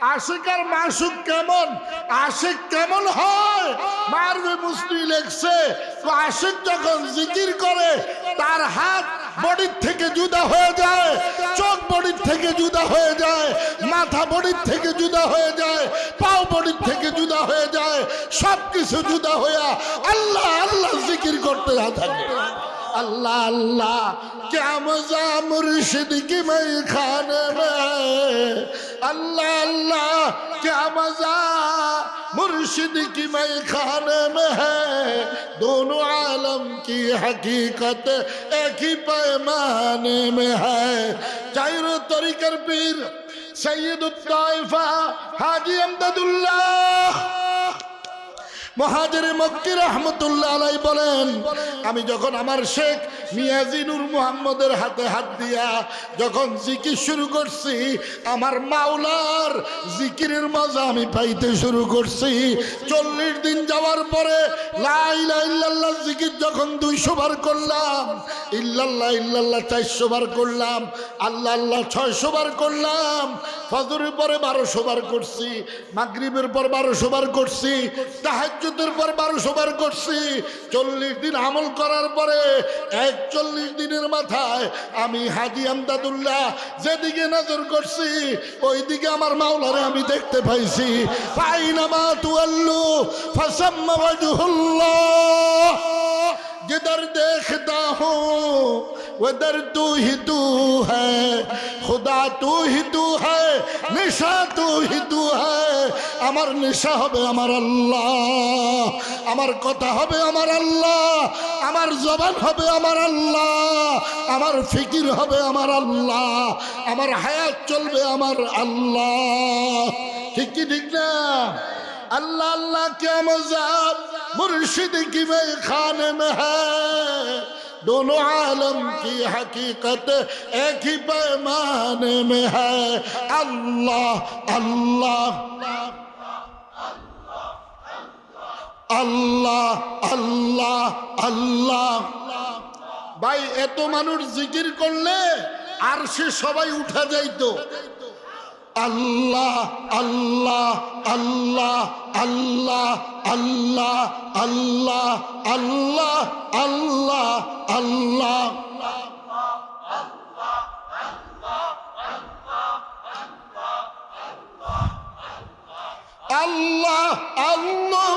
আশিক আর মাসুক কেমন, আশিক কেমন হয়? মারবে মুসলিম লেখছে, তো আশিক যখন জিকির করে তার হাত বডির থেকে জুদা হয়ে যায়, চোখ বডির থেকে জুদা হয়ে যায়, মাথা বডির থেকে জুদা হয়ে যায়, পাও বডির থেকে জুদা হয়ে যায়, সবকিছু জুদা হইয়া আল্লাহ আল্লাহ জিকির করতে থাকে। अल्लाह अल्लाह क्या मजा मुर्शिद की मैं खाने में, अल्लाह अल्लाह क्या मजा मुर्शिद की मैं खाने में है। दोनों आलम की हकीकत एक ही पैमाने में है। चारों तरीकर पीर सैयद ताइफा हाजी अमददुल्लाह মুহাজির মক্কি রহমতুল্লাহ আলাইহি বলেন, আমি যখন আমার শেখ মিয়াজি নূর মুহাম্মদের হাতে হাত দিয়া যখন জিকির শুরু করছি, আমার মাওলার জিকিরের মজা আমি পাইতে শুরু করছি। 40 দিন যাওয়ার পরে লা ইলাহা ইল্লাল্লাহ জিকির যখন 200 বার করলাম, ইল্লাল্লাহ ইল্লাল্লাহ 400 বার করলাম, আল্লাহ আল্লাহ 600 বার করলাম, ফজরের পরে 1200 বার করছি, মাগরিবের পর 1200 বার করছি, তাহাজ্জুদের পর 1200 বার করছি। 40 দিন আমল করার পরে 41 দিনের মাথায় আমি হাজী আমদাদুল্লাহ যেদিকে নজর করছি ওই দিকে আমার মাওলারে আমি দেখতে পাইছি। ফাইনামা তুআল্লু ফাসাম্মা ওয়াজহুল্লাহ, जिधर देखता हूँ उधर तू ही तू है, खुदा तू ही तू है, निशा तू ही तू है। আমার নিশা হবে আমার আল্লাহ, আমার কথা হবে আমার আল্লাহ, আমার জবান হবে আমার আল্লাহ, আমার ফিকির হবে আমার আল্লাহ, আমার হায়াত চলবে আমার আল্লাহ। ঠিক কি ঠিক না? अल्लाह अल्लाह क्या मजा मुर्शिद की मैं खाने में है। दोनों आलम की हकीकत एक ही पैमाने में है। अल्लाह अल्लाह अल्लाह अल्लाह अल्लाह। भाई এত মানুষ জিকির করলে আরশে সবাই উঠা যাইতো। अल्लाह अल्लाह अल्लाह अल्लाह अल्लाह अल्लाह अल्लाह अल्लाह अल्लाह अल्लाह अल्लाह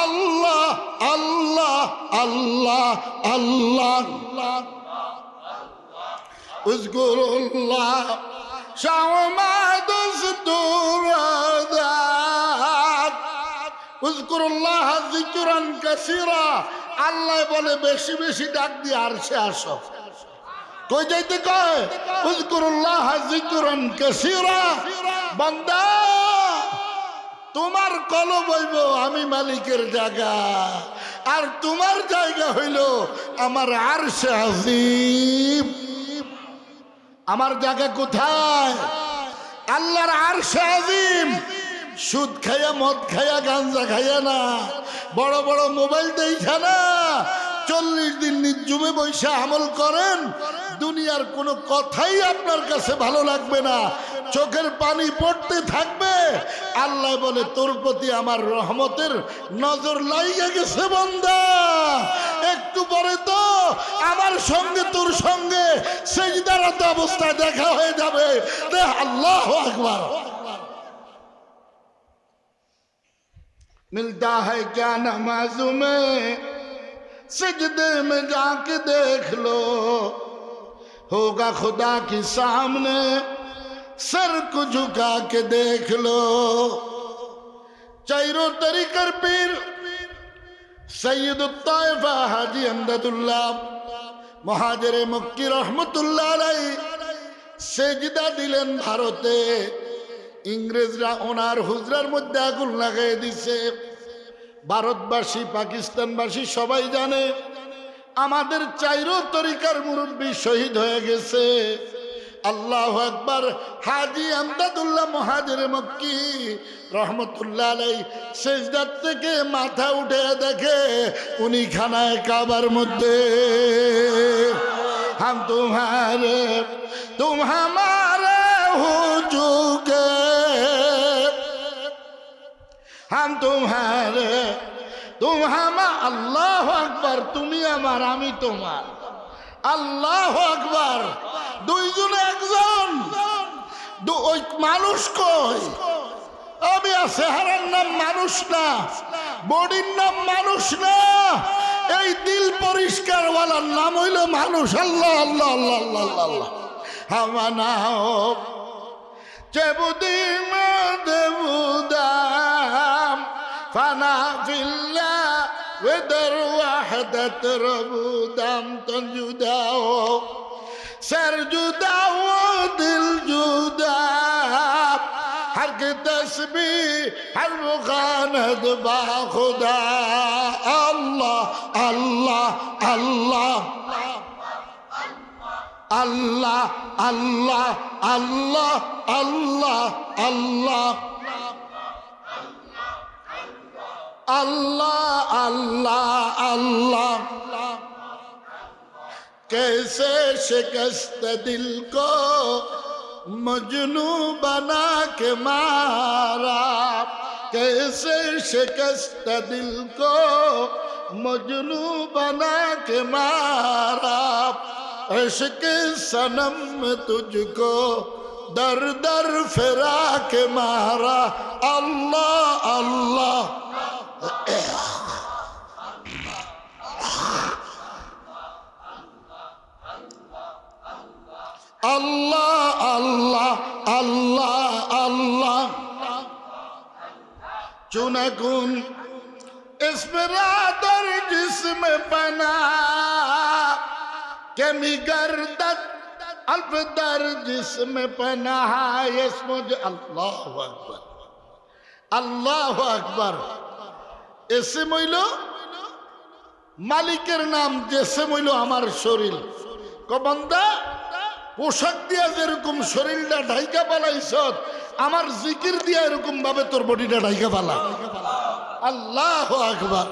अल्लाह अल्लाह अल्लाह अल्लाह उज़्कुरुल्लाह शामा दस्तूर आज़ाद उज़्कुरुल्लाह जिक्रान कासीरा। আল্লাহ বলে বেশি বেশি ডাক দিয়ে আরশে আসো। কই যাইতে কয়? উযকুরুল্লাহ যিকরান কাসীরা। বান্দা তোমার কলব হইব আমি মালিকের জায়গা, আর তোমার জায়গা হইল আমার আরশে আজিম। আমার জায়গা কোথায়? আল্লাহর আরশে আজিম। সুদ খাইয়া মদ খাইয়া গাঞ্জা খাইয়া না, বড় বড় মোবাইল দেখা না, 40 দিন নির্জুমে বৈশা আমল করেন, দুনিয়ার কোনো কথাই আপনার কাছে ভালো লাগবে না, চোখের পানি পড়তে থাকবে। আল্লাহ বলে তোর প্রতি আমার রহমতের নজর লাইগা গেছে বান্দা। একটু পরে তো আমার সঙ্গে তোর সঙ্গে সিজদারত অবস্থায় দেখা হয়ে যাবে। আল্লাহু আকবার। मिलता है क्या नमाज़ों में, सिजदे में जाके देख लो, होगा खुदा के सामने सर को झुका के देख लो। चारों तरीकर पीर सैयद ताइफा हाजी अमददुल्लाह মুহাজিরে মক্কি রহমতুল্লাহ আলাইহি সেজদা দিলেন ভারতে। ইংরেজরা ওনার হুজরার মধ্যে আগুন লাগাই দিছে। ভারতবাসী পাকিস্তানবাসী সবাই জানে আমাদের চাইরো তরিকার মুরব্বী শহীদ হয়ে গেছে। আল্লাহু আকবার। হাজী আমদাদুল্লাহ মুহাজিরে মক্কি রহমতুল্লাহ আলাইহি সেজদার থেকে মাথা উঠে দেখে উনি খানায় কাবার মধ্যে। हम तुम्हारे तुम हमारे हो चुके हम तुम्हारे तुम हम আল্লাহ আকবার তুমি আমার আমি তোমার আল্লাহ আকবার দুইজন একজন ওই মানুষ কই আমি চেহারার নাম মানুষ না বডির নাম মানুষ না এই দিল পরিষ্কার ওয়ালার নাম হইল মানুষ আল্লাহ আল্লাহ আল্লাহ আল্লাহ আল্লাহ হামানাও চেবুদি দেবুদাম ফানা ফিল্লাহ ওয়াদার ওয়াহদাত রবুদাম তনজুদাও সর জুদাও দিল জুদা हर के तस्बीह हर मुखानत बा खुदा अल्लाह अल्लाह अल्लाह अल्लाह अल्लाह अल्लाह अल्लाह अल्लाह अल्लाह अल्लाह अल्लाह कैसे शिकस्त दिल को मजनू बना के मारा कैसे शिकस्त दिल को मजनू बना के मारा इश्क सनम तुझको दर दर फिरा के मारा अल्लाह अल्लाह अल्लाह अल्लाह अल्लाह अल्लाह चुनकुन इसमें रादर जिसमें बना कमी गर्दत अल्फ दर जिसमें पना ये मुझे अल्लाह अकबर अल्लाह अकबर ऐसे मइलो मालिकेर नाम जैसे मइलो हमार शरीर को बंदा পোশাক দিয়া যেরকম শরীরটা ঢাইকা পালাইছ আমার জিকির দিয়া এরকম ভাবে তোর বডিটা ঢাইকা পালা আল্লাহু আকবার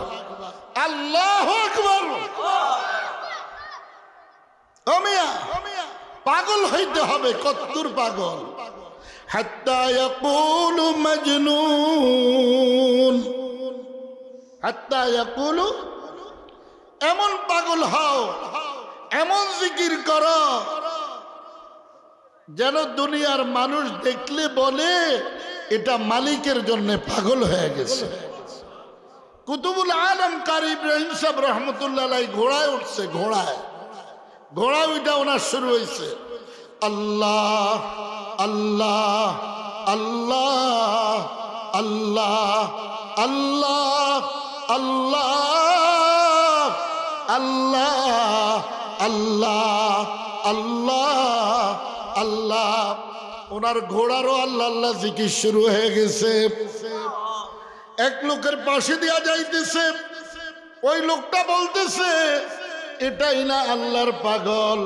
আল্লাহু আকবার ও মিয়া পাগল হইতে হবে কতদূর পাগল হাত্তা ইয়াকুলু মাজনুন হাত্তা ইয়াকুলু এমন পাগল হও এমন জিকির করো যেন দুনিয়ার মানুষ দেখলে বলে এটা মালিকের জন্য পাগল হয়ে গেছে কুতুবুল আলম কারি ইব্রাহিম সাহেব রহমতুল্লাহ আলাইহি ঘোড়ায় উঠছে ঘোড়া ওইটা ওনার শুরু হয়েছে আল্লাহ আল্লাহ আল্লাহ আল্লাহ আল্লাহ আল্লাহ আল্লাহ আল্লাহ আল্লাহ আল্লাহ ওনার ঘোড়ারও আল্লাহ আল্লাহ জিকির শুরু হয়ে গেছে এক লোকের পাশে দিয়া যাইতেছে ওই লোকটা বলতেছে এটাই না আল্লাহর পাগল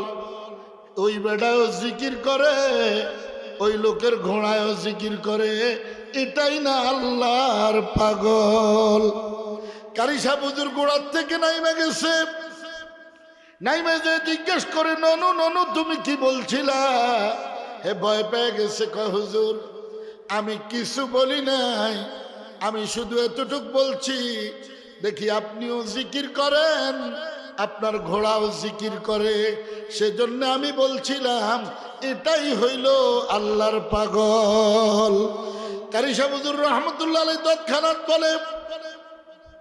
ওই বেটাও জিকির করে ওই লোকের ঘোড়ায়ও জিকির করে এটাই না আল্লাহর পাগল কারি সাহেব হুজুর ঘোড়ার থেকে নাইমা গেছে নাইমা যে জিজ্ঞেস করে ননু ননু তুমি কি বলছিলা হে ভয় পেয়ে গেছে কয় হুজুর আমি কিছু বলি নাই আমি শুধু এতটুক বলছি দেখি আপনিও জিকির করেন আপনার ঘোড়াও জিকির করে সেজন্য আমি বলছিলাম এটাই হইল আল্লাহর পাগল কারি সাহেব হুজুর রহমতুল্লাহ আলাইহি তৎক্ষণাৎ বলে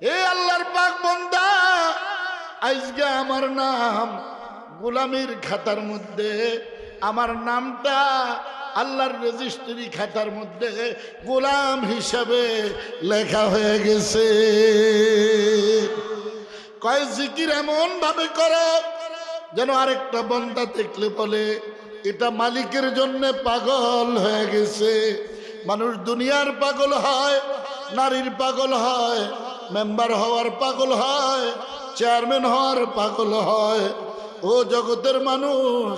হে আল্লাহর পাক বান্দা আজকে আমার নাম গোলামীর খাতার মধ্যে আমার নামটা আল্লাহর রেজিস্ট্রি খাতার মধ্যে গোলাম হিসাবে লেখা হয়ে গেছে কয় জিকির এমন ভাবে করো যেন আরেকটা বান্দা দেখলে বলে এটা মালিকের জন্য পাগল হয়ে গেছে মানুষ দুনিয়ার পাগল হয় নারীর পাগল হয় মেম্বার হওয়ার পাগল হয় চেয়ারম্যান হওয়ার পাগল হয় ও জগতের মানুষ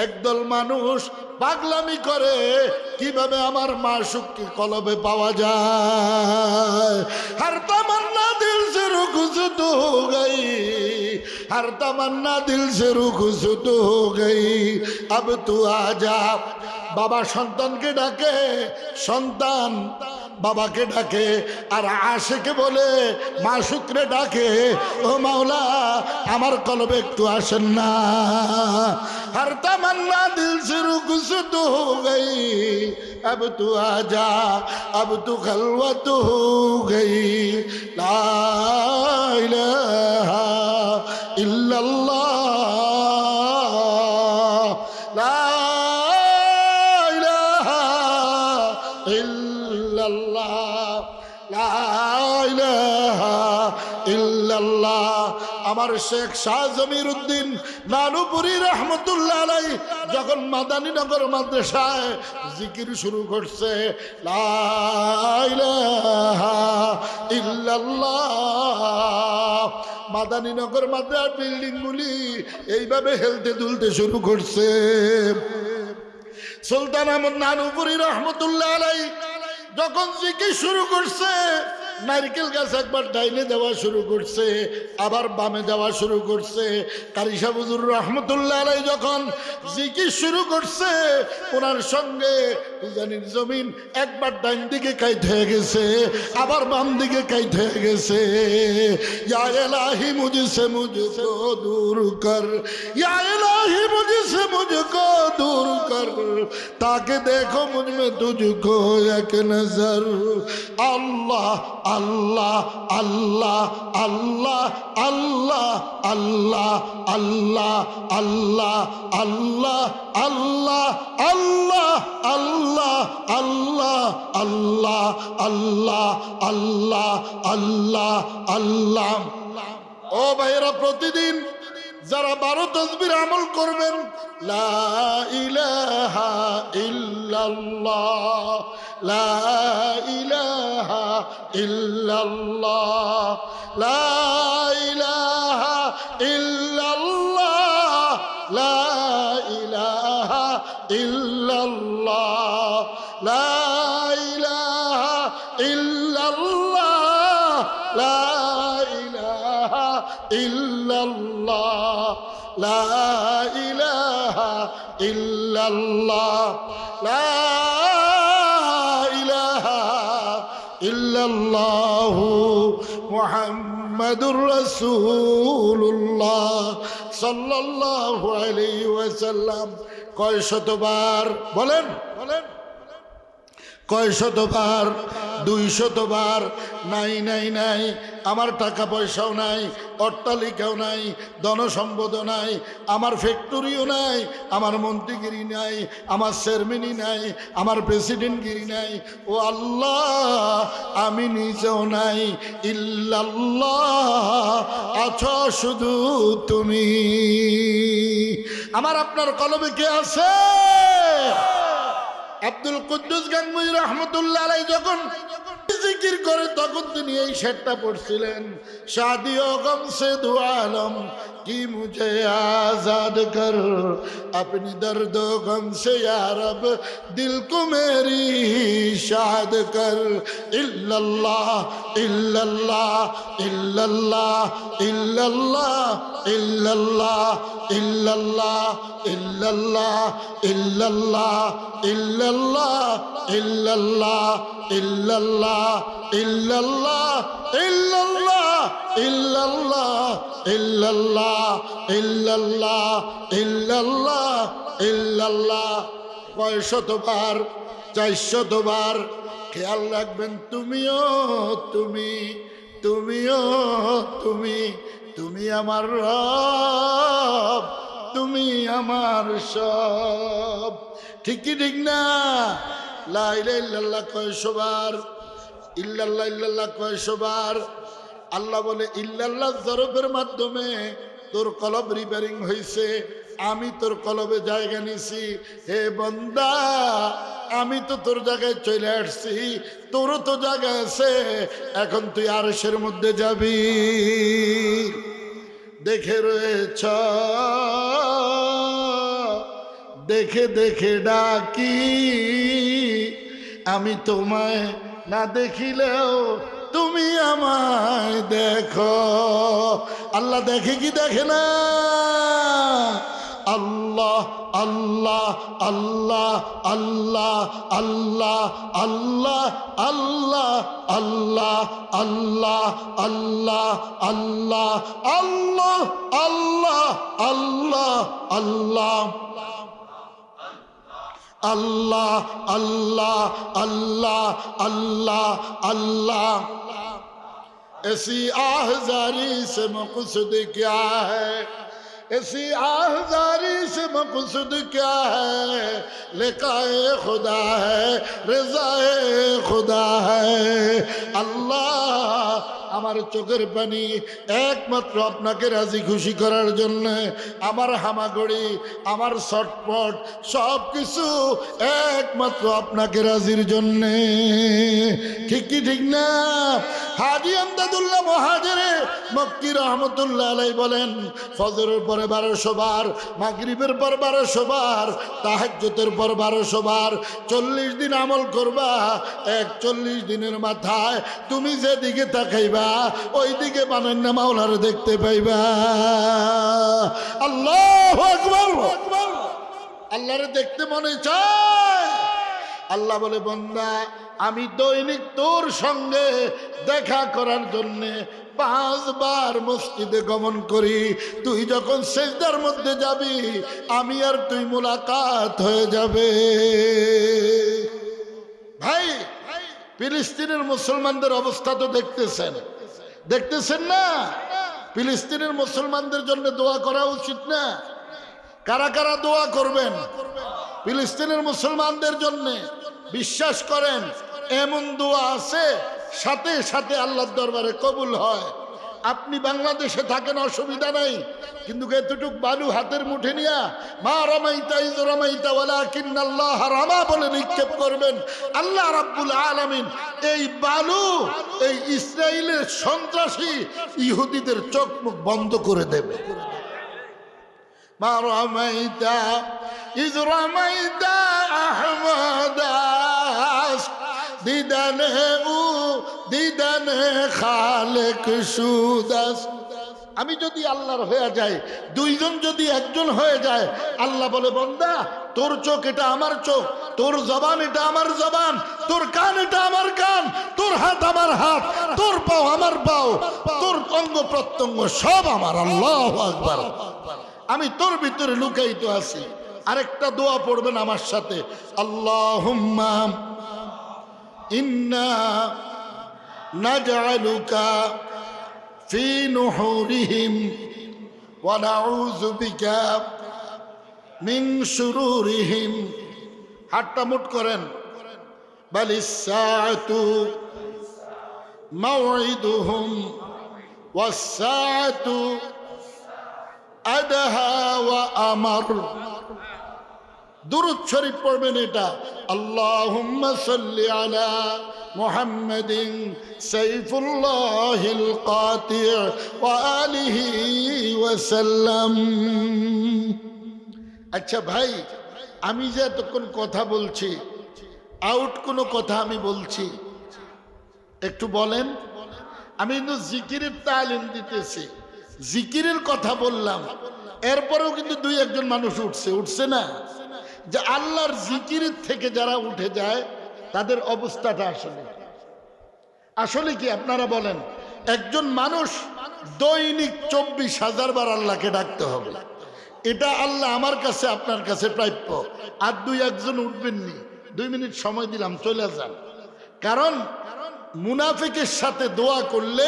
একদল মানুষ পাগলামি করে কিভাবে আমার মাশুককে কলবে পাওয়া যায় हर तमन्ना दिल से रुखसत हो गई हर तमन्ना दिल से रुखसत हो गई अब तू आजा বাবা সন্তানকে ডাকে সন্তান বাবাকে ডাকে, আর আশেকে বলে মাসুকরে ডাকে, ও মাওলা আমার কলবে একটু আসেন না। हर तमन्ना दिल से रुखसत हो गई, अब तू आजा, अब तू खलवत हो गई। ला इलाहा इल्लल्लाह, ला इलाहा इल्लल्लाह, ला इलाहा इल्लल्लाह। আমার শেখ শাহ জমিরউদ্দিন নানুপুরি রহমতুল্লাহ আলাইহি যখন মাদানীনগর মাদ্রাসায় জিকির শুরু করছে, লা ইলাহা ইল্লাল্লাহ, মাদানীনগর মাদ্রাসার বিল্ডিংগুলি এইভাবে হেলতে দুলতে শুরু করছে। সুলতান আহমদ নানুপুরি রহমতুল্লাহ আলাইহি যখন জিকির শুরু করছে, নারকেল গাছ একবার ডাইনে দেওয়া শুরু করছে, আবার বামে দেওয়া শুরু করছে। কারি সাহেব হুজুর রহমতুল্লাহ আলাইহি যখন জিকির শুরু করছে, ওনার সঙ্গে উজানির জমিন একবার ডাইন দিকে কাইত হয়ে গেছে, আবার বাম দিকে কাইত হয়ে গেছে। ইয়া ইলাহি মুঝসে মুঝকো দূর কর, ইয়া ইলাহি মুঝসে মুঝকো দূর কর, তাকে দেখো মুঝ में तुझको एक नजर। अल्लाह अल्लाह अल्लाह अल्लाह अल्लाह अल्लाह अल्लाह अल्लाह अल्लाह अल्लाह अल्लाह अल्लाह अल्लाह अल्लाह अल्लाह अल्लाह अल्लाह अल्लाह। ও ভাইরা, প্রতিদিন যারা 12 তাসবিহ আমল করবেন, লা ইলাহা ইল্লাল্লাহ, লা ইলাহা ইল্লাল্লাহ, লা ইলাহা ইল্লাল্লাহ, লা ইলাহা ইল্লাল্লাহ, লা ইলাহা ইল্লাল্লাহ, লা ইলাহা ইল্লাল্লাহ, লা ইলাহা ইল্লাল্লাহ, লা ইলাহা ইল্লাল্লাহু মুহাম্মাদুর রাসূলুল্লাহ সাল্লাল্লাহু আলাইহি ওয়াসাল্লাম। কয় শতবার বলেন, বলেন কয় শতবার? 200 বার। নাই নাই নাই, আমার টাকা পয়সাও নাই, অট্টালিকাও নাই, ধনসম্পদ নাই, আমার ফ্যাক্টরিও নাই, আমার মন্ত্রীগিরি নাই, আমার চেয়ারম্যানই নাই, আমার প্রেসিডেন্টগিরি নাই, ও আল্লাহ আমি নিজেও নাই, ইল্লাল্লাহ আছো শুধু তুমি। আমার আপনার কলবে কে আছে? আব্দুল কুদ্দুস গাঙ্গুহি রহমতুল্লাহ আলাইহি যখন জিকির করে তখন তিনি এই শেরটা পড়ছিলেন, শাদিও গম সে দু আলম কি মুঝে আজাদ কর, अपनी दर्द गम से या रब दिल को मेरी शाद कर। इल्लल्लाह इल्लल्लाह इल्लल्लाह इल्लल्लाह इल्लल्लाह इल्लल्लाह इल्लल्लाह इल्लल्लाह इल्लल्लाह इल्लल्लाह इल्लल्लाह इल्लल्लाह इल्लल्लाह इल्लल्लाह इल्लल्लाह इल्लल्लाह इल्लल्लाह इल्लल्लाह। কয় শতবার? 400 বার। খেয়াল রাখবেন, তুমিও তুমি, তুমিও তুমি, তুমি আমার রব, তুমি আমার সব। ঠিক কি ঠিক না? লা ইলাহা ইল্লাল্লাহ কয়শো বার? ইল্লাল্লাহ ইল্লাল্লাহ কয়শো বার? আল্লাহ বলে ইল্লাল্লাহ জরফের মাধ্যমে তোর কলব রিপেয়ারিং হয়েছে, আমি তোর কলবে জায়গা নিছি। হে বান্দা, আমি তো তোর জায়গায় চলে আসছি, তোরও তো জায়গা আছে, এখন তুই আরশের মধ্যে যাবি। দেখে রয়েছ, দেখে দেখে ডাকি, আমি তোমায় না দেখিলেও তুমি আমায় দেখো। আল্লাহ দেখে কি দেখে না? আল্লাহ আল্লাহ আল্লাহ আল্লাহ আল্লাহ আল্লাহ আল্লাহ আল্লাহ আল্লাহ আল্লাহ আল্লাহ আল্লাহ আল্লাহ আল্লাহ আল্লাহ আল্লাহ अल्लाह अल्लाह अल्लाह अल्लाह अल्लाह। ऐसी आहजारी से मकसद क्या है, ऐसी आहजारी से मकसद क्या है, लिकाए खुदा है रज़ाए खुदा है। अल्लाह আমার চোখের পানি একমাত্র আপনাকে রাজি খুশি করার জন্য, আমার হামাগুড়ি আমার ছটপট সব কিছু একমাত্র আপনাকে রাজির জন্য। ঠিক কি ঠিক না? হাজী আমদাদুল্লাহ মুহাজিরে মক্কি রহমতুল্লাহ আলাইহি বলেন, ফজরের পরে 1200 বার, মাগরিবের পর 1200 বার, তাহাজ্জুদের পর 1200 বার 40 দিন আমল করবা। 41 দিনের মাথায় তুমি যেদিকে তাকাইবা ওই দিকে বানান না মাওলার দেখতে পাইবা। আল্লাহু আকবার। আল্লাহরে দেখতে মনে চায়। আল্লাহ বলে, বান্দা আমি দৈনিক তোর সঙ্গে দেখা করার জন্য 5 বার মসজিদে গমন করি। তুই যখন সিজদার মধ্যে যাবি আমি আর তুই মুলাকাত হয়ে যাবে। ভাই, ফিলিস্তিনের মুসলমানদের অবস্থা তো দেখতেছেন না? ফিলিস্তিনের মুসলমানদের জন্য দোয়া করা উচিত না? কারা কারা দোয়া করবেন ফিলিস্তিনের মুসলমানদের জন্য? বিশ্বাস করেন এমন দোয়া আছে সাথে সাথে আল্লাহর দরবারে কবুল হয়। আপনি বাংলাদেশে থাকেন অসুবিধা নাই, কিন্তু এতটুক বালু হাতের মুঠে নিয়া মা রামাইতা ইয রামাইতা ওয়ালাকিন্নাল্লাহ রামা বলে নিক্ষেপ করবেন। আল্লাহ রাব্বুল আলামিন এই বালু এই ইসরায়েলের সন্ত্রাসী ইহুদিদের চোখ মুখ বন্ধ করে দেবে। মা রামাইতা ইয রামাইতা আহমাদা দিদানে উ দিদানে খালেক সুদাস। আমি যদি আল্লাহর হয়ে যাই, দুইজন যদি একজন হয়ে যায়, আল্লাহ বলে, বান্দা তোর চোখ এটা আমার চোখ, তোর জবান এটা আমার জবান, তোর কান এটা আমার কান, তোর হাত আমার হাত, তোর পাও আমার পাও, তোর অঙ্গ প্রত্যঙ্গ সব আমার। আল্লাহু আকবার। আমি তোর ভিতরে লুকায়িত আছি। আরেকটা দোয়া পড়বেন আমার সাথে, আল্লাহুম্মা ইন্না নাজআলুকা ফি নুহুরিহিম ওয়া নাউযু বিকা মিন শুরুরিহিম। হাতটা মুট করেন। বালিস সাআতু মাউইদুহুম ওয়াস সাআতু আদহা ওয়া আমর। দুরূদ শরীফ পড়বেন এটা, আল্লাহুম্মা সাল্লি আলা মুহাম্মাদিন সাইফুল্লাহিল কাতি' ওয়া আলিহি ওয়া সাল্লাম। আচ্ছা ভাই, আমি যে এতক্ষণ কথা বলছি, আউট কোনো কথা আমি বলছি একটু বলেন? আমি কিন্তু জিকিরের তালিম দিতেছি, জিকিরের কথা বললাম, এরপরেও কিন্তু 2-1 মানুষ উঠছে না? যে আল্লাহর জিকিরের থেকে যারা উঠে যায় তাদের অবস্থাটা আসলে কি আপনারা বলেন? একজন মানুষ দৈনিক 24,000 বার আল্লাহকে ডাকতে হবে। এটা আল্লাহ আমার কাছে আপনার কাছে প্রাপ্য। আর 2-1 জন উঠবেননি, 2 মিনিট সময় দিলাম, চলে যান। কারণ মুনাফিকের সাথে দোয়া করলে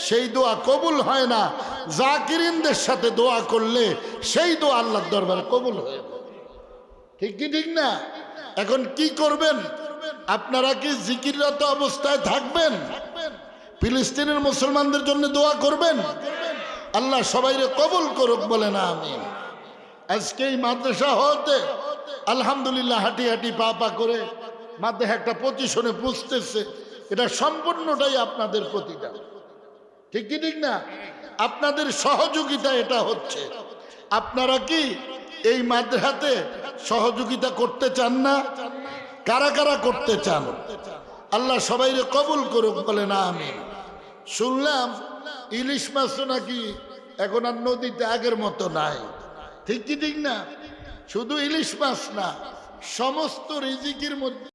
সেই দোয়া কবুল হয় না, জাকিরিনদের সাথে দোয়া করলে সেই দোয়া আল্লাহর দরবারে কবুল হয়। ঠিক কি ঠিক না? এখন কি করবেন? আপনারা কি জিকিররত অবস্থায় থাকবেন? ফিলিস্তিনের মুসলমানদের জন্য দোয়া করবেন? আল্লাহ সবাইরে কবুল করুক, বলে না আমিন। আজকে এই মাদ্রাসা হতে আলহামদুলিল্লাহ হাঁটি হাঁটি পা পা করে মাদ্রাসা একটা পজিশনে পৌঁছতেছে, এটা সম্পূর্ণটাই আপনাদের প্রতিদান। ঠিক কি ঠিক না? আপনাদের সহযোগিতা এটা হচ্ছে। আপনারা কি এই মাদ্রাসাতে সহযোগিতা করতে চান না? কারা কারা করতে চান? আল্লাহ সবাইরে কবুল করুক, বলে না আমিন। শুনলাম ইলিশ মাছও নাকি এখন আর নদীতে আগের মতো নাই। ঠিক কি ঠিক না? শুধু ইলিশ মাছ না, সমস্ত রিজিকের মধ্যে